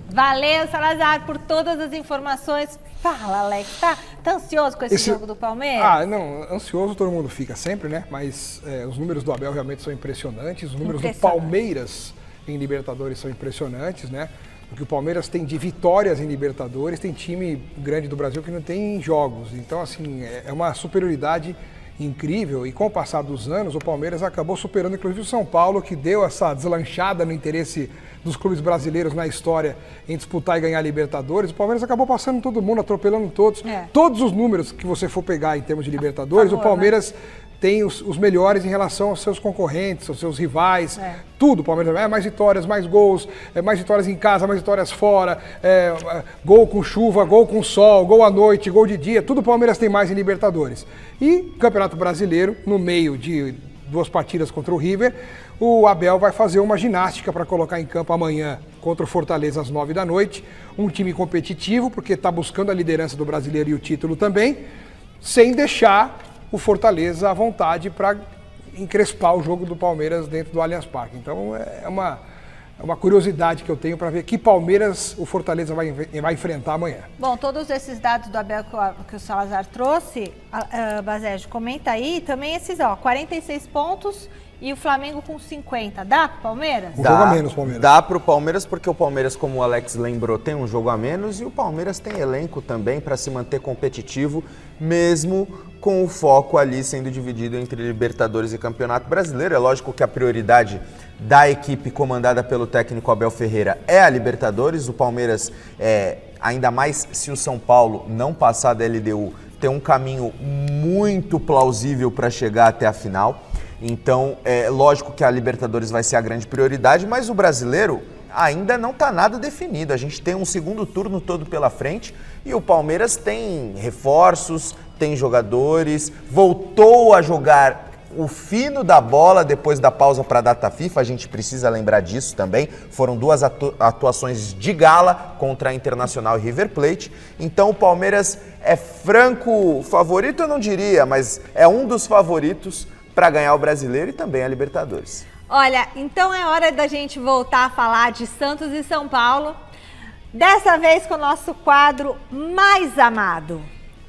Valeu, Salazar, por todas as informações. Fala, Alex, tá ansioso com esse jogo do Palmeiras? Não, ansioso todo mundo fica sempre, né? Mas os números do Abel realmente são impressionantes, os números do Palmeiras em Libertadores são impressionantes, né? O que o Palmeiras tem de vitórias em Libertadores, tem time grande do Brasil que não tem jogos. Então, assim, é uma superioridade incrível e com o passar dos anos o Palmeiras acabou superando inclusive o São Paulo, que deu essa deslanchada no interesse dos clubes brasileiros na história em disputar e ganhar Libertadores. O Palmeiras acabou passando todo mundo, atropelando todos. Todos os números que você for pegar em termos de Libertadores, o Palmeiras tem os melhores em relação aos seus concorrentes, aos seus rivais, tudo. O Palmeiras mais vitórias, mais gols, mais vitórias em casa, mais vitórias fora, gol com chuva, gol com sol, gol à noite, gol de dia, tudo o Palmeiras tem mais em Libertadores. E Campeonato Brasileiro, no meio de 2 partidas contra o River, o Abel vai fazer uma ginástica para colocar em campo amanhã contra o Fortaleza às 9 da noite, um time competitivo, porque está buscando a liderança do Brasileiro e o título também, sem deixar o Fortaleza à vontade para encrespar o jogo do Palmeiras dentro do Allianz Parque. Então é uma curiosidade que eu tenho para ver que Palmeiras o Fortaleza vai enfrentar amanhã. Bom, todos esses dados do Abel que o Salazar trouxe, Basejo, comenta aí também esses, 46 pontos e o Flamengo com 50. Dá pro Palmeiras? Um jogo a menos, Palmeiras. Dá pro Palmeiras porque o Palmeiras, como o Alex lembrou, tem um jogo a menos e o Palmeiras tem elenco também para se manter competitivo, mesmo com o foco ali sendo dividido entre Libertadores e Campeonato Brasileiro. É lógico que a prioridade da equipe comandada pelo técnico Abel Ferreira é a Libertadores. O Palmeiras, ainda mais se o São Paulo não passar da LDU, tem um caminho muito plausível para chegar até a final. Então, é lógico que a Libertadores vai ser a grande prioridade, mas o brasileiro ainda não está nada definido. A gente tem um segundo turno todo pela frente e o Palmeiras tem reforços, tem jogadores, voltou a jogar o fino da bola depois da pausa para a data FIFA, a gente precisa lembrar disso também. Foram 2 atuações de gala contra a Internacional e River Plate. Então o Palmeiras é franco favorito, eu não diria, mas é um dos favoritos para ganhar o Brasileiro e também a Libertadores. Olha, então é hora da gente voltar a falar de Santos e São Paulo, dessa vez com o nosso quadro mais amado.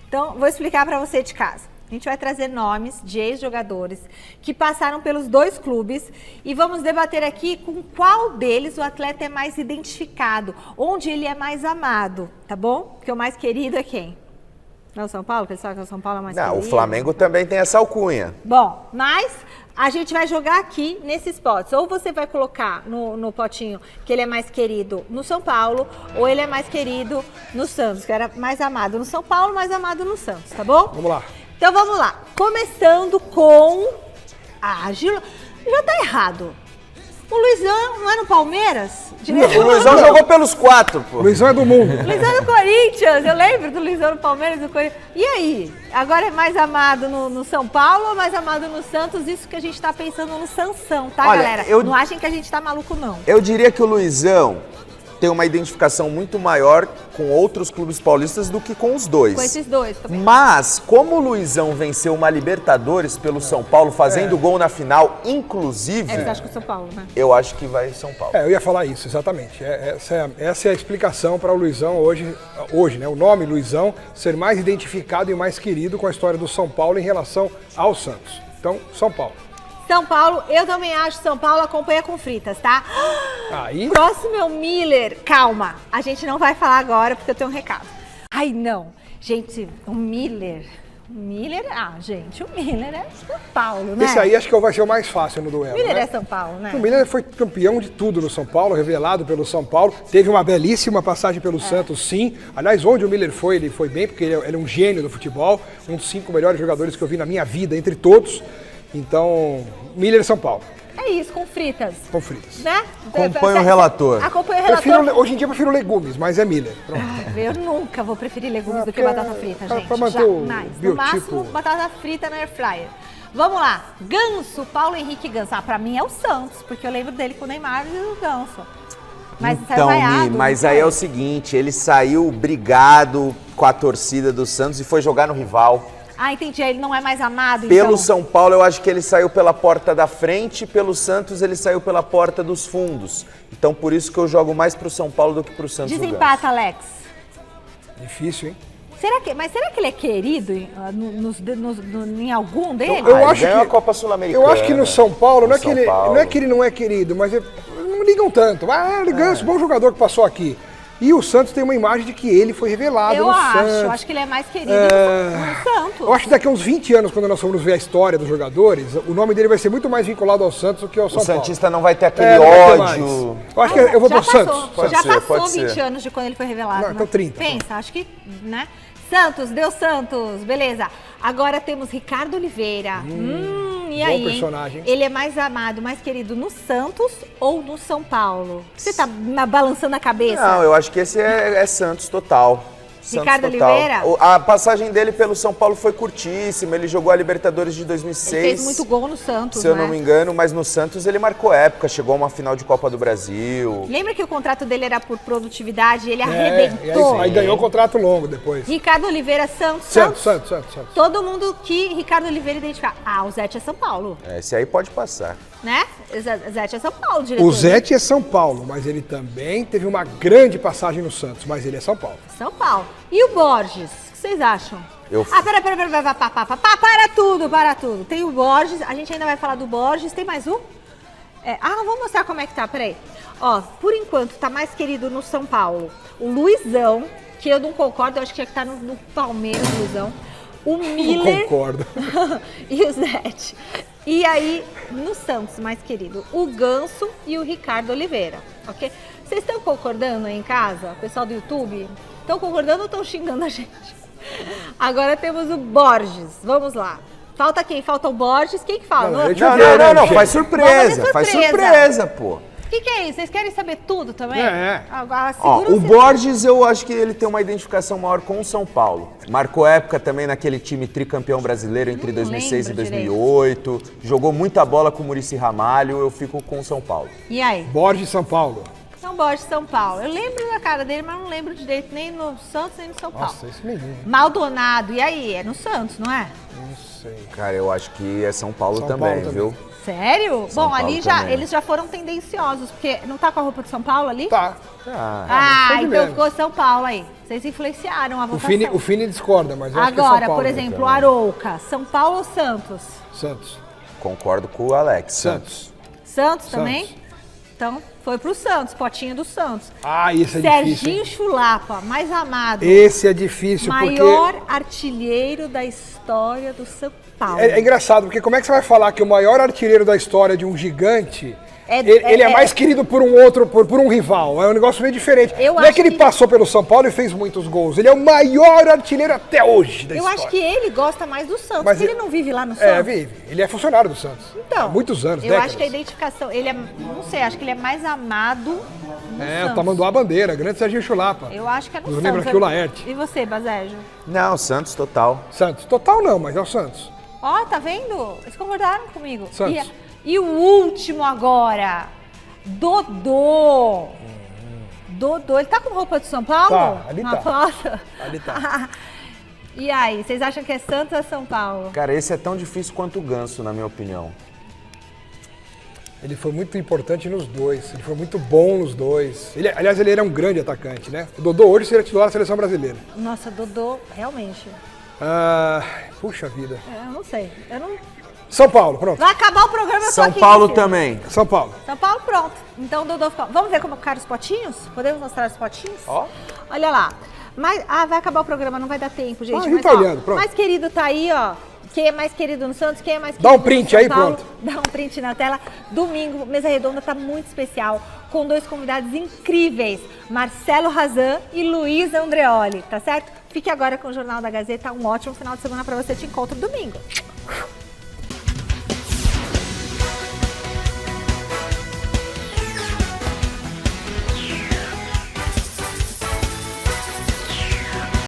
Então, vou explicar para você de casa. A gente vai trazer nomes de ex-jogadores que passaram pelos 2 clubes e vamos debater aqui com qual deles o atleta é mais identificado, onde ele é mais amado, tá bom? Porque o mais querido é quem? Não, São Paulo? Pessoal, que o São Paulo é mais querido. O Flamengo também tem essa alcunha. Bom, mas a gente vai jogar aqui nesses potes. Ou você vai colocar no potinho que ele é mais querido no São Paulo, ou ele é mais querido no Santos, que era mais amado no São Paulo, mais amado no Santos, tá bom? Vamos lá. Então vamos lá. Começando com... Gil... Já tá errado. O Luizão não é no Palmeiras? O Luizão jogou pelos 4, pô. Luizão é do mundo. Luizão é do Corinthians. Eu lembro do Luizão no Palmeiras, do Corinthians. E aí? Agora é mais amado no São Paulo ou mais amado no Santos? Isso que a gente tá pensando no Sansão, tá, Olha, galera? Não achem que a gente tá maluco, não. Eu diria que o Luizão tem uma identificação muito maior com outros clubes paulistas do que com os 2. Com esses 2 também. Mas, como o Luizão venceu uma Libertadores pelo São Paulo, fazendo gol na final, inclusive... Você acha que o São Paulo, né? Eu acho que vai São Paulo. Eu ia falar isso, exatamente. Essa é a explicação para o Luizão hoje, né? O nome Luizão ser mais identificado e mais querido com a história do São Paulo em relação ao Santos. Então, São Paulo. São Paulo, eu também acho São Paulo, acompanha com fritas, tá? Aí? Próximo é o Miller. Calma, a gente não vai falar agora porque eu tenho um recado. Ai, não. Gente, o Miller... gente, o Miller é São Paulo, né? Esse aí acho que vai ser o mais fácil no duelo, O Miller né? é São Paulo, né? O Miller foi campeão de tudo no São Paulo, revelado pelo São Paulo. Teve uma belíssima passagem pelo Santos, sim. Aliás, onde o Miller foi, ele foi bem, porque ele é um gênio do futebol. Um dos 5 melhores jogadores que eu vi na minha vida, entre todos. Então, Miller e São Paulo. É isso, com fritas. Com fritas. Né? Acompanha o relator. Acompanha o relator. Hoje em dia eu prefiro legumes, mas é Miller. Pronto. Eu nunca vou preferir legumes do que batata frita, gente. Pra manter o Jamais. No biotipo. máximo, batata frita na air fryer. Vamos lá. Ganso, Paulo Henrique Ganso. Pra mim é o Santos, porque eu lembro dele com o Neymar e o Ganso. Mas Então, vaiado, mas aí é o seguinte, ele saiu brigado com a torcida do Santos e foi jogar no rival. Entendi. Ele não é mais amado, Pelo então. São Paulo, eu acho que ele saiu pela porta da frente, pelo Santos ele saiu pela porta dos fundos. Então, por isso que eu jogo mais pro São Paulo do que pro Santos. Desempata, Alex. Difícil, hein? Mas será que ele é querido em algum deles? Eu acho ganhou que a Copa Sul-Americana. Eu acho que no São Paulo, não é Paulo. que ele não é querido, mas não ligam tanto. Ele ganha esse bom jogador que passou aqui. E o Santos tem uma imagem de que ele foi revelado Eu no Santos. acho que ele é mais querido no Santos. Eu acho que daqui a uns 20 anos, quando nós formos ver a história dos jogadores, o nome dele vai ser muito mais vinculado ao Santos do que ao São O Paulo. Santista não vai ter aquele Não vai ter ódio. mais. Eu acho que eu vou pro Santos. Pode Já ser, passou pode 20 ser. anos de quando ele foi revelado. Não, então 30. Pensa, acho que, né? Santos, deu Santos, beleza. Agora temos Ricardo Oliveira. E bom aí? personagem. Ele é mais amado, mais querido no Santos ou no São Paulo? Você tá balançando a cabeça? Não, eu acho que esse é Santos total. Santos Ricardo total. Oliveira? A passagem dele pelo São Paulo foi curtíssima. Ele jogou a Libertadores de 2006. Ele fez muito gol no Santos, se eu né? não me engano, mas no Santos ele marcou época, chegou a uma final de Copa do Brasil. Lembra que o contrato dele era por produtividade? Ele E arrebentou. aí ganhou o contrato longo depois. Ricardo Oliveira, Santos. Santos. Todo mundo que Ricardo Oliveira identificar. Ah, o Zete é São Paulo, Esse aí pode passar. né? O Zete é São Paulo, diretor. O Zete é São Paulo, mas ele também teve uma grande passagem no Santos, mas ele é São Paulo. São Paulo. E o Borges? O que vocês acham? Para tudo. Tem o Borges, a gente ainda vai falar do Borges. Tem mais um? Vamos mostrar como é que tá, peraí. Ó, por enquanto tá mais querido no São Paulo. O Luizão, que eu não concordo, eu acho que tinha que estar no Palmeiras, o Luizão. O Miller. Não concordo. E o Zete. E aí, no Santos, mais querido, o Ganso e o Ricardo Oliveira, ok? Vocês estão concordando aí em casa? O pessoal do YouTube? Estão concordando ou estão xingando a gente? Agora temos o Borges. Vamos lá. Falta quem? Falta o Borges. Quem que fala? Não, faz surpresa. Faz surpresa, pô. O que é isso? Vocês querem saber tudo também? Agora, Ó, segura o Borges, eu acho que ele tem uma identificação maior com o São Paulo. Marcou época também naquele time tricampeão brasileiro entre 2006 e 2008. Jogou muita bola com o Muricy Ramalho. Eu fico com o São Paulo. E aí? Borges São Paulo. Então, Borges São Paulo. Eu lembro da cara dele, mas não lembro direito nem no Santos nem no São Paulo. Nossa, esse menino. Maldonado, e aí? É no Santos, não é? Não sei. Cara, eu acho que é São Paulo São também, Paulo viu? Sério? São Bom, Paulo ali também. eles já foram tendenciosos, porque não tá com a roupa de São Paulo ali? Tá. Ah, foi de então menos. ficou São Paulo aí. Vocês influenciaram a votação. O Fini discorda, mas eu acho que é São Agora, Paulo. por exemplo, o Arouca, São Paulo ou Santos? Santos. Concordo com o Alex. Santos. Santos também? Então, foi pro Santos, potinho do Santos. Ah, esse é Serginho difícil. Chulapa, mais amado. Esse é difícil, Maior artilheiro da história do São Paulo. É engraçado, porque como é que você vai falar que o maior artilheiro da história de um gigante, ele é mais querido por um outro, por um rival? É um negócio meio diferente. Não é que ele passou pelo São Paulo e fez muitos gols. Ele é o maior artilheiro até hoje da história. Eu acho que ele gosta mais do Santos, Mas porque ele não vive lá no Santos. É, vive. Ele é funcionário do Santos. Então, há muitos anos, eu décadas. acho que a identificação, ele é, não sei, acho que ele é mais amado no É, Santos. o Tamanduá Bandeira, grande Serginho Chulapa. Eu acho que é no Nos Santos. lembra aqui o Laerte. E você, Bazejo? Não, Santos total. Santos. Total não, mas é o Santos. Ó, tá vendo? Eles concordaram comigo. Santos. E o último agora, Dodô. Dodô, ele tá com roupa de São Paulo? Tá, ali Na tá. foto? Ali tá. E aí, vocês acham que é Santos ou São Paulo? Cara, esse é tão difícil quanto o Ganso, na minha opinião. Ele foi muito importante nos dois. Ele foi muito bom nos dois. Aliás, ele era um grande atacante, né? O Dodô hoje seria titular da seleção brasileira. Nossa, Dodô, realmente. Puxa vida. Eu não sei. São Paulo, pronto. Vai acabar o programa, eu tô São aqui, Paulo meu filho. também. São Paulo. São Paulo, pronto. Então o Dodô ficou. Vamos ver como ficaram os potinhos? Podemos mostrar os potinhos? Ó. Olha lá. Vai acabar o programa, não vai dar tempo, gente. Ah, a gente Mas, tá olhando, pronto. mais querido tá aí, ó. Quem é mais querido no Santos, quem é mais Dá querido um print no São aí, Paulo. pronto. Dá um print na tela. Domingo, Mesa Redonda tá muito especial, com dois convidados incríveis, Marcelo Razan e Luiz Andreoli, tá certo? Fique agora com o Jornal da Gazeta. Um ótimo final de semana pra você. Te encontro domingo.